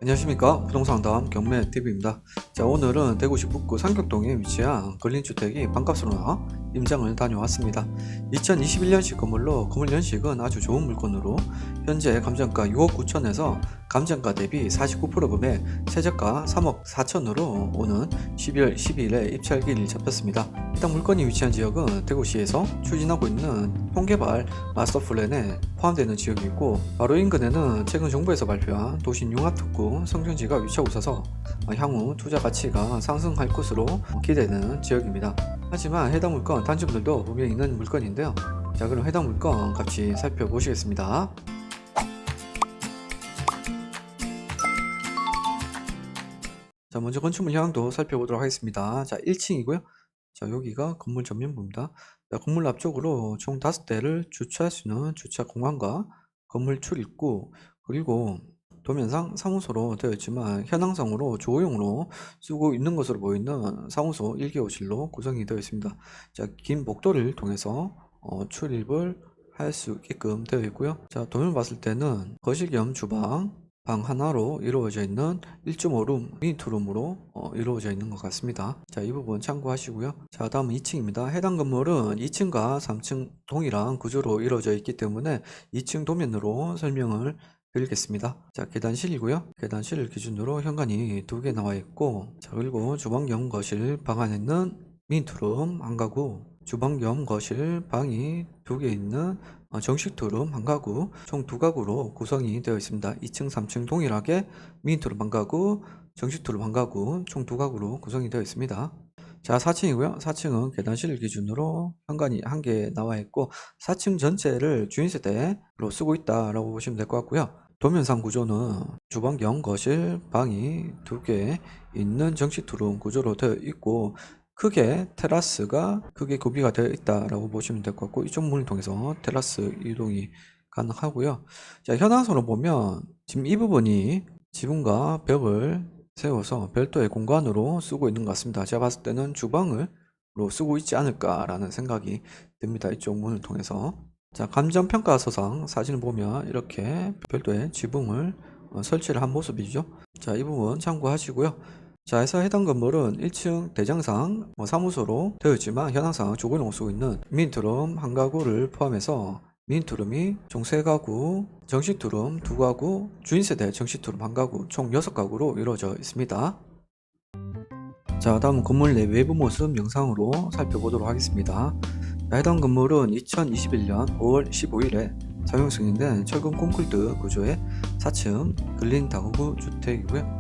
안녕하십니까, 부동산담 경매TV입니다. 자, 오늘은 대구시 북구 상격동에 위치한 근린주택이 반값으로 나와 임장을 다녀왔습니다. 2021년식 건물로 건물 연식은 아주 좋은 물건으로 현재 감정가 6억 9천에서 감정가 대비 49% 금액 최저가 3억 4천으로 오는 12월 12일에 입찰기일이 잡혔습니다. 해당 물건이 위치한 지역은 대구시에서 추진하고 있는 통개발 마스터플랜에 포함되는 지역이고, 바로 인근에는 최근 정부에서 발표한 도시 융합특구 성전지가 위치하고 있어서 향후 투자 가치가 상승할 것으로 기대되는 지역입니다. 하지만 해당 물건 단점들도 분명히 있는 물건인데요. 자, 그럼 해당 물건 같이 살펴보시겠습니다. 자, 먼저 건축물 형도 살펴보도록 하겠습니다. 자, 1층이고요. 자, 여기가 건물 전면부입니다. 자, 건물 앞쪽으로 총 5대를 주차할 수 있는 주차 공간과 건물 출입구, 그리고 도면상 사무소로 되어 있지만 현황상으로 주거용으로 쓰고 있는 것으로 보이는 사무소 1개호실로 구성이 되어 있습니다. 자, 긴 복도를 통해서 출입을 할 수 있게끔 되어 있고요. 자, 도면 봤을 때는 거실 겸 주방, 방 하나로 이루어져 있는 1.5룸 미니투룸으로 이루어져 있는 것 같습니다. 자, 이 부분 참고하시고요. 자, 다음은 2층입니다. 해당 건물은 2층과 3층 동일한 구조로 이루어져 있기 때문에 2층 도면으로 설명을 드리겠습니다. 자, 계단실이고요. 계단실을 기준으로 현관이 2개 나와 있고, 자, 그리고 주방 겸 거실 방 안에는 미니투룸 한 가구, 주방 겸 거실 방이 2개 있는 정식 투룸 한 가구, 총 2가구로 구성이 되어 있습니다. 2층, 3층 동일하게 미니투룸 한 가구, 정식 투룸 한 가구, 총 2가구로 구성이 되어 있습니다. 자, 4층이고요. 4층은 계단실 기준으로 현관이 1개 나와 있고, 4층 전체를 주인세대로 쓰고 있다라고 보시면 될 것 같고요. 도면상 구조는 주방 겸 거실 방이 2개 있는 정식 투룸 구조로 되어 있고, 크게 테라스가 크게 구비가 되어 있다라고 보시면 될 것 같고, 이쪽 문을 통해서 테라스 이동이 가능하고요. 자, 현황선으로 보면 지금 이 부분이 지붕과 벽을 세워서 별도의 공간으로 쓰고 있는 것 같습니다. 제가 봤을 때는 주방으로 쓰고 있지 않을까라는 생각이 듭니다. 이쪽 문을 통해서. 자, 감정평가서상 사진을 보면 이렇게 별도의 지붕을 설치를 한 모습이죠. 자, 이 부분 참고하시고요. 자, 해서 해당 건물은 1층 대장상 사무소로 되어 있지만 현황상 주거용으로 쓰고 있는 미니투룸 한 가구를 포함해서 미니투룸이 총 3가구, 정식투룸 2가구, 주인세대 정식투룸 한 가구, 총 6가구로 이루어져 있습니다. 자, 다음은 건물 내 외부 모습 영상으로 살펴보도록 하겠습니다. 자, 해당 건물은 2021년 5월 15일에 사용 승인된 철근 콘크리트 구조의 4층 근린 다가구 주택이고요.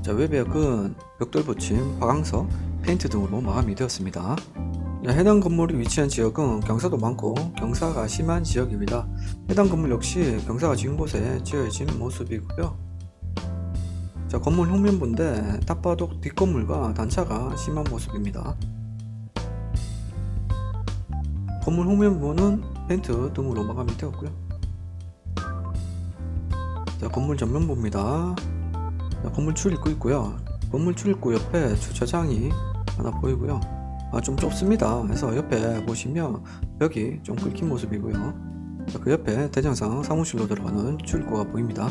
자, 외벽은 벽돌 붙임, 화강석, 페인트 등으로 마감이 되었습니다. 자, 해당 건물이 위치한 지역은 경사도 많고 경사가 심한 지역입니다. 해당 건물 역시 경사가 진 곳에 지어진 모습이고요. 자, 건물 흉면부인데 딱 봐도 뒷건물과 단차가 심한 모습입니다. 건물 후면부는 페인트 등으로 마감이 되었고요. 자, 건물 전면부입니다. 자, 건물 출입구 있고요. 건물 출입구 옆에 주차장이 하나 보이고요. 좀 좁습니다. 그래서 옆에 보시면 벽이 좀 긁힌 모습이고요. 자, 그 옆에 대장상 사무실로 들어가는 출입구가 보입니다.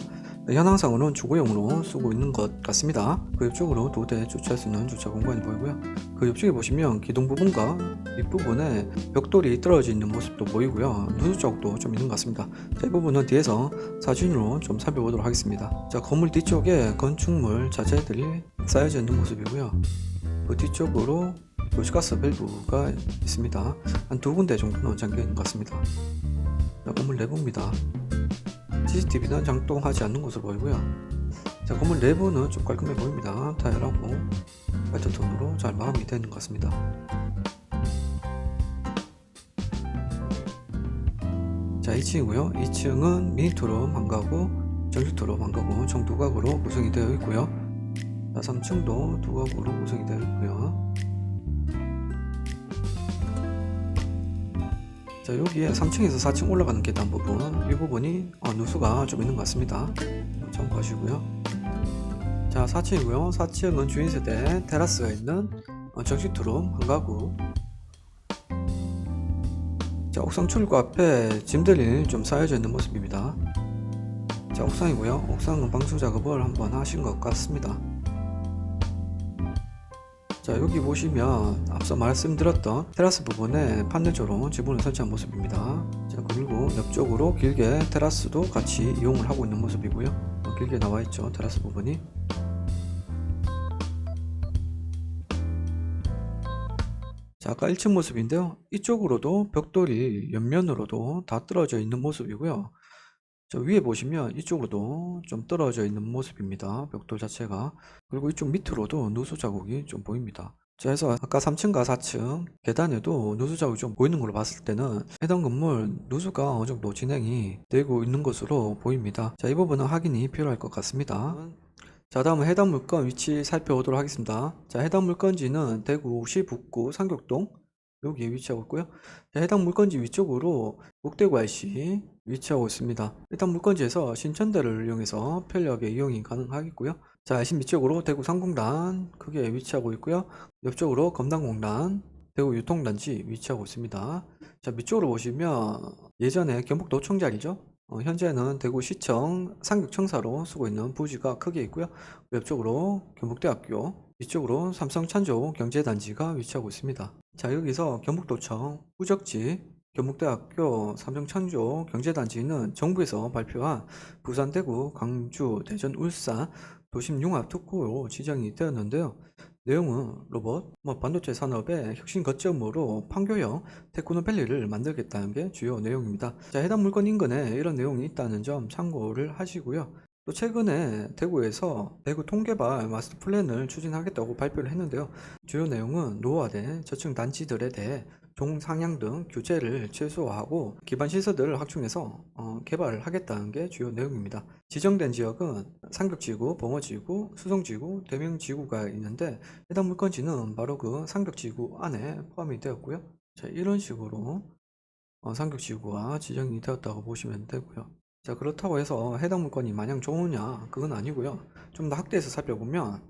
현황상으로는 주거용으로 쓰고 있는 것 같습니다. 그 옆쪽으로 2대 주차할 수 있는 주차 공간이 보이고요. 그 옆쪽에 보시면 기둥 부분과 윗부분에 벽돌이 떨어져 있는 모습도 보이고요. 누수 쪽도 좀 있는 것 같습니다. 자, 이 부분은 뒤에서 사진으로 좀 살펴보도록 하겠습니다. 자, 건물 뒤쪽에 건축물 자재들이 쌓여져 있는 모습이고요. 그 뒤쪽으로 도시가스 밸브가 있습니다. 한 2군데 정도는 잠겨 있는 것 같습니다. 자, 건물 내부입니다. CCTV는 작동하지 않는 것으로 보이고요. 자, 건물 내부는 좀 깔끔해 보입니다. 타일하고 화이트톤으로 잘 마감이 되는 것 같습니다. 자, 2층이고요. 2층은 미니투룸 한 가구, 정식투룸 한 가구, 총 2가구로 구성이 되어 있고요. 자, 3층도 2가구로 구성이 되어 있고요. 자, 여기에 3층에서 4층 올라가는 계단 부분, 이 부분이 누수가 좀 있는 것 같습니다. 참고하시고요. 자, 4층이고요. 4층은 주인세대 테라스가 있는 정식투룸 한 가구. 자, 옥상 출구 앞에 짐들이 좀 쌓여져 있는 모습입니다. 자, 자, 옥상이고요. 옥상은 방수 작업을 한번 하신 것 같습니다. 자, 여기 보시면 앞서 말씀드렸던 테라스 부분에 판넬조로 지붕을 설치한 모습입니다. 자, 그리고 옆쪽으로 길게 테라스도 같이 이용을 하고 있는 모습이고요. 길게 나와 있죠, 테라스 부분이. 자, 아까 1층 모습인데요. 이쪽으로도 벽돌이 옆면으로도 다 떨어져 있는 모습이고요. 저 위에 보시면 이쪽으로도 좀 떨어져 있는 모습입니다. 벽돌 자체가. 그리고 이쪽 밑으로도 누수 자국이 좀 보입니다. 자, 해서 아까 3층과 4층 계단에도 누수 자국이 좀 보이는 걸로 봤을 때는 해당 건물 누수가 어느 정도 진행이 되고 있는 것으로 보입니다. 자, 이 부분은 확인이 필요할 것 같습니다. 자, 다음은 해당 물건 위치 살펴보도록 하겠습니다. 자, 해당 물건지는 대구시 북구 상격동 여기에 위치하고 있고요. 자, 해당 물건지 위쪽으로 북대구 IC 위치하고 있습니다. 해당 물건지에서 신천대를 이용해서 편리하게 이용이 가능하겠고요. 자, IC 밑쪽으로 대구 상공단 크게 위치하고 있고요. 옆쪽으로 검단공단 대구 유통단지 위치하고 있습니다. 자, 밑쪽으로 보시면 예전에 경북도청 자리죠. 현재는 대구시청 상격청사로 쓰고 있는 부지가 크게 있고요. 옆쪽으로 경북대학교, 이쪽으로 삼성찬조 경제단지가 위치하고 있습니다. 자, 여기서 경북도청 후적지 경북대학교 삼성찬조 경제단지는 정부에서 발표한 부산, 대구, 광주, 대전, 울산 도심융합특구로 지정이 되었는데요. 내용은 로봇, 반도체 산업의 혁신 거점으로 판교형 테크노밸리를 만들겠다는 게 주요 내용입니다. 자, 해당 물건 인근에 이런 내용이 있다는 점 참고를 하시고요. 또 최근에 대구에서 대구 통개발 마스터 플랜을 추진하겠다고 발표를 했는데요. 주요 내용은 노후화된 저층 단지들에 대해 종상향 등 규제를 최소화하고 기반 시설들을 확충해서 개발을 하겠다는 게 주요 내용입니다. 지정된 지역은 상격지구, 범어지구, 수성지구, 대명지구가 있는데 해당 물건지는 바로 그 상격지구 안에 포함이 되었고요. 자, 이런 식으로 상격지구가 지정이 되었다고 보시면 되고요. 자, 그렇다고 해서 해당 물건이 마냥 좋으냐? 그건 아니고요. 좀 더 확대해서 살펴보면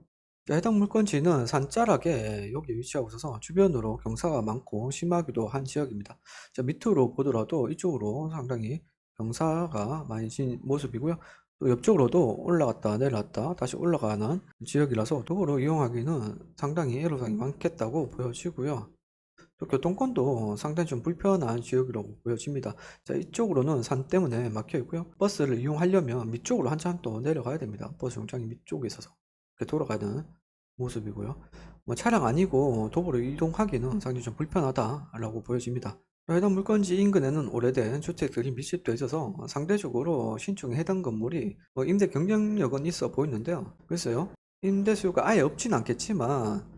자, 해당 물건지는 산자락에 여기 위치하고 있어서 주변으로 경사가 많고 심하기도 한 지역입니다. 자, 밑으로 보더라도 이쪽으로 상당히 경사가 많이 진 모습이고요. 또 옆쪽으로도 올라갔다 내려갔다 다시 올라가는 지역이라서 도로로 이용하기는 상당히 애로사항이 많겠다고 보여지고요. 또 교통권도 상당히 좀 불편한 지역이라고 보여집니다. 자, 이쪽으로는 산 때문에 막혀 있고요. 버스를 이용하려면 밑쪽으로 한참 또 내려가야 됩니다. 버스 정장이 밑쪽에 있어서 이렇게 돌아가는 모습이고요. 차량 아니고 도보로 이동하기는 상당히 좀 불편하다라고 보여집니다. 해당 물건지 인근에는 오래된 주택들이 밀집되어 있어서 상대적으로 신축에 해당 건물이 임대 경쟁력은 있어 보이는데요. 글쎄요, 임대 수요가 아예 없진 않겠지만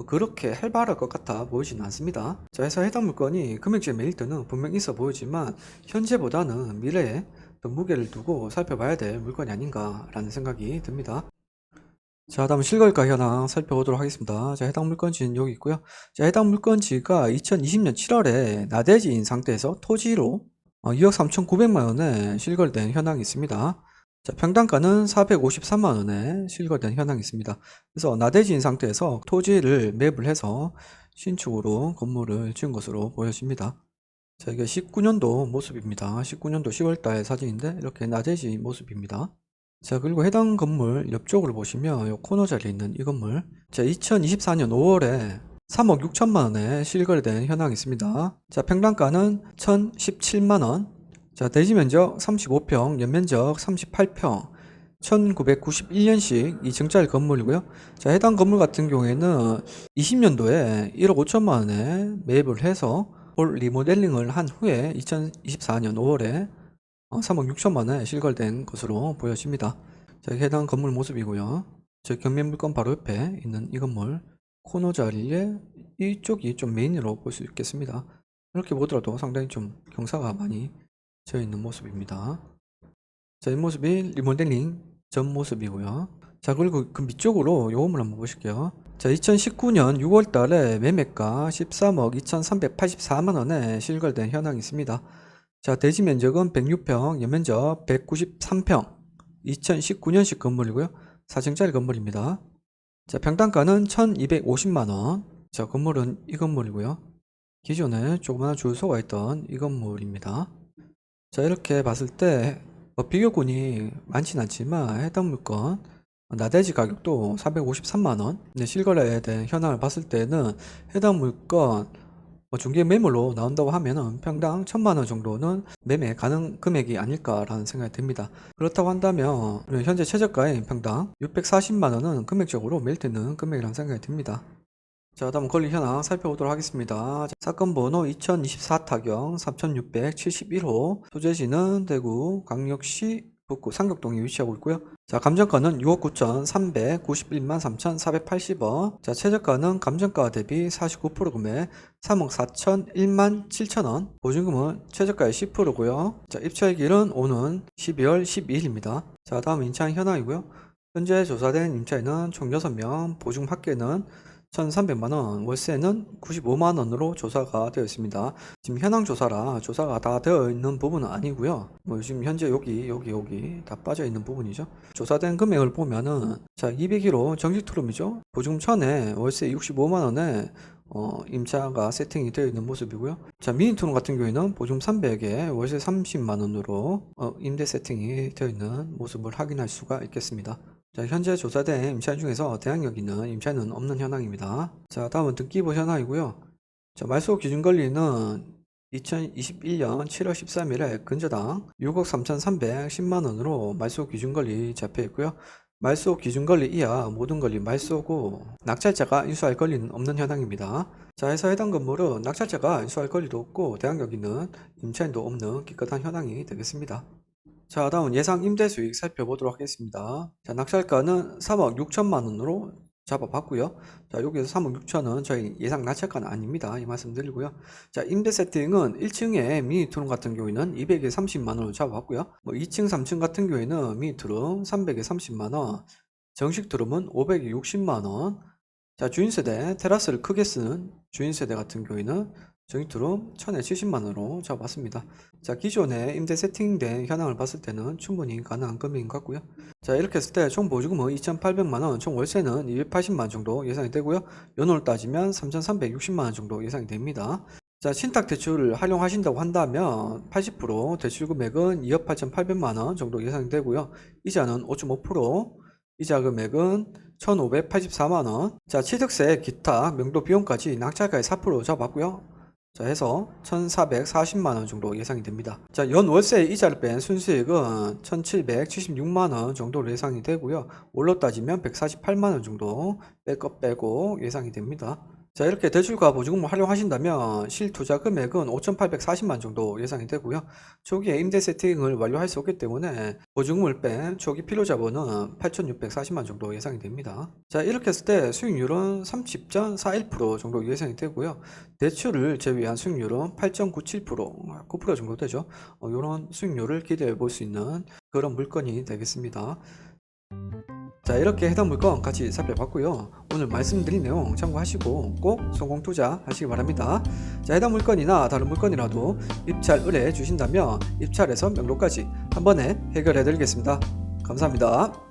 그렇게 활발할 것 같아 보이진 않습니다. 자, 해서 해당 물건이 금액적 메리트는 분명 있어 보이지만 현재보다는 미래에 더 무게를 두고 살펴봐야 될 물건이 아닌가라는 생각이 듭니다. 자, 다음 실거래가 현황 살펴보도록 하겠습니다. 자, 해당 물건지는 여기 있고요. 자, 해당 물건지가 2020년 7월에 나대지인 상태에서 토지로 2억 3,900만 원에 실거래된 현황이 있습니다. 자, 평당가는 453만 원에 실거래된 현황이 있습니다. 그래서 나대지인 상태에서 토지를 매입을 해서 신축으로 건물을 지은 것으로 보여집니다. 자, 이게 19년도 모습입니다. 19년도 10월달 사진인데 이렇게 나대지 모습입니다. 자, 그리고 해당 건물 옆쪽으로 보시면 요 코너 자리에 있는 이 건물, 자, 2024년 5월에 3억 6천만 원에 실거래된 현황이 있습니다. 자, 평당가는 1,017만 원. 자, 대지 면적 35평, 연면적 38평, 1991년식 2층짜리 건물이고요. 자, 해당 건물 같은 경우에는 20년도에 1억 5천만 원에 매입을 해서 홀 리모델링을 한 후에 2024년 5월에 3억 6천만 원에 실거래된 것으로 보여집니다. 자, 해당 건물 모습이고요. 저 경매 물건 바로 옆에 있는 이 건물 코너 자리에 이쪽이 좀 메인으로 볼 수 있겠습니다. 이렇게 보더라도 상당히 좀 경사가 많이 져 있는 모습입니다. 자, 이 모습이 리모델링 전 모습이고요. 자, 그리고 그 밑쪽으로 요 건물 한번 보실게요. 자, 2019년 6월 달에 매매가 13억 2,384만 원에 실거래된 현황이 있습니다. 자, 대지 면적은 106평, 연면적 193평, 2019년식 건물이고요. 4층짜리 건물입니다. 자, 평당가는 1,250만 원. 자, 건물은 이 건물이고요. 기존에 조그마한 주유소가 있던 이 건물입니다. 자, 이렇게 봤을 때 비교군이 많진 않지만 해당 물건 나대지 가격도 453만원. 실거래에 대한 현황을 봤을 때는 해당 물건 중개 매물로 나온다고 하면은 평당 1000만원 정도는 매매 가능 금액이 아닐까라는 생각이 듭니다. 그렇다고 한다면 현재 최저가인 평당 640만원은 금액적으로 매일되는 금액이라는 생각이 듭니다. 자, 다음 권리 현황 살펴보도록 하겠습니다. 사건 번호 2024 타경 3671호, 소재지는 대구 광역시 북구 상격동에 위치하고 있고요. 자, 감정가는 6억 9,391만 3,480원. 자, 최저가는 감정가 대비 49% 금액 3억 4,001만 7천원. 보증금은 최저가의 10%고요. 자, 입찰일은 오는 12월 12일입니다. 자, 다음 임차 현황이고요. 현재 조사된 임차인은 총 6명, 보증 합계는 1,300만원, 월세는 95만원으로 조사가 되어 있습니다. 지금 현황 조사라 조사가 다 되어 있는 부분은 아니고요. 지금 현재 여기 다 빠져 있는 부분이죠. 조사된 금액을 보면은, 자, 201호 정식 투룸이죠. 보증금 1,000에 월세 65만원에 임차가 세팅이 되어 있는 모습이고요. 자, 미니 투룸 같은 경우에는 보증금 300에 월세 30만원으로 임대 세팅이 되어 있는 모습을 확인할 수가 있겠습니다. 자, 현재 조사된 임차인 중에서 대항력 있는 임차인은 없는 현황입니다. 자, 다음은 등기부 현황이고요. 자, 말소 기준 권리는 2021년 7월 13일에 근저당 6억 3,310만원으로 말소 기준 권리 잡혀 있고요. 말소 기준 권리 이하 모든 권리 말소고, 낙찰자가 인수할 권리는 없는 현황입니다. 자, 해서 해당 건물은 낙찰자가 인수할 권리도 없고 대항력 있는 임차인도 없는 기껏한 현황이 되겠습니다. 자, 다음 예상 임대 수익 살펴보도록 하겠습니다. 자, 낙찰가는 3억 6천만원으로 잡아봤고요. 자, 여기서 3억 6천은 저희 예상 낙찰가는 아닙니다. 이 말씀 드리고요. 자, 임대 세팅은 1층에 미니투룸 같은 경우에는 200에 30만원으로 잡아봤고요. 2층, 3층 같은 경우에는 미니투룸 300에 30만원, 정식 투룸은 500에 60만원. 자, 주인세대, 테라스를 크게 쓰는 주인세대 같은 경우에는 정식투룸 1000에 70만원으로 잡았습니다. 자, 기존에 임대 세팅된 현황을 봤을 때는 충분히 가능한 금액인 것 같고요. 자, 이렇게 했을 때 총 보증금은 2800만원, 총 월세는 280만원 정도 예상이 되고요. 연호를 따지면 3360만원 정도 예상이 됩니다. 자, 신탁대출을 활용하신다고 한다면 80% 대출 금액은 2억 8800만원 정도 예상이 되고요. 이자는 5.5%, 이자 금액은 1584만원. 자, 취득세, 기타, 명도 비용까지 낙찰가의 4% 잡았고요. 자, 해서 1440만원 정도 예상이 됩니다. 자, 연 월세 이자를 뺀 순수익은 1776만원 정도로 예상이 되고요. 월로 따지면 148만원 정도 빼고 예상이 됩니다. 자, 이렇게 대출과 보증금을 활용하신다면 실투자 금액은 5,840만 정도 예상이 되고요. 초기에 임대 세팅을 완료할 수 없기 때문에 보증금을 뺀 초기 필요자본은 8,640만 정도 예상이 됩니다. 자, 이렇게 했을 때 수익률은 30.41% 정도 예상이 되고요. 대출을 제외한 수익률은 8.97%, 9% 정도 되죠. 이런 수익률을 기대해 볼 수 있는 그런 물건이 되겠습니다. 자, 이렇게 해당 물건 같이 살펴봤고요. 오늘 말씀드린 내용 참고하시고 꼭 성공 투자 하시기 바랍니다. 자, 해당 물건이나 다른 물건이라도 입찰 의뢰해 주신다면 입찰에서 명도까지 한 번에 해결해 드리겠습니다. 감사합니다.